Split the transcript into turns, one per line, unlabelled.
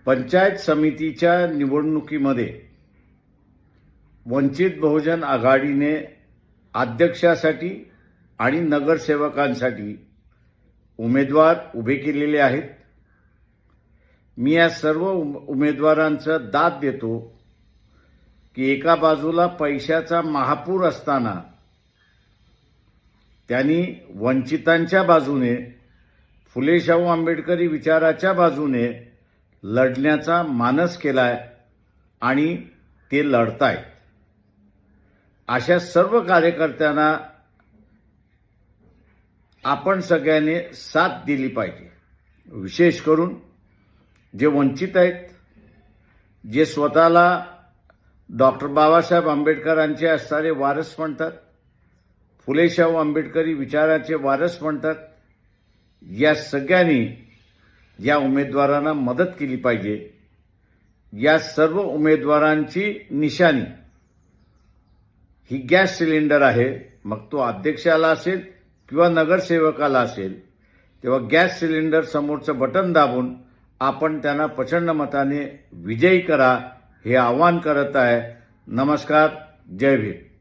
पंचायत समितीच्या निवडणुकीमध्ये वंचित बहुजन आघाडीने अध्यक्षासाठी आणि नगरसेवकांसाठी उमेदवार उभे केलेले आहेत। मी या सर्व उमेदवारांचा दाद देतो की एका बाजूला पैशाचा महापूर असताना त्यांनी वंचितांच्या बाजूने, फुले शाहू आंबेडकरी विचाराच्या बाजूने लढण्याचा मानस केलाय आणि ते लढतायत। अशा सर्व कार्यकर्त्यांना आपण सगळ्यांनी साथ दिली पाहिजे। विशेष करून जे वंचित आहेत, जे स्वतःला डॉक्टर बाबासाहेब आंबेडकरांचे असणारे वारस म्हणतात, फुले शाहू आंबेडकरी विचाराचे वारस म्हणतात, या सगळ्यांनी या उमेदवारांना मदत केली पाहिजे। या सर्व उमेदवारांची निशाणी ही गॅस सिलेंडर आहे। मग तो अध्यक्षाला असेल किंवा नगरसेवकाला असेल, तेव्हा गॅस सिलेंडर समोरचं बटन दाबून आपण त्यांना प्रचंड मताने विजयी करा हे आवाहन करत आहे। नमस्कार, जय भीम।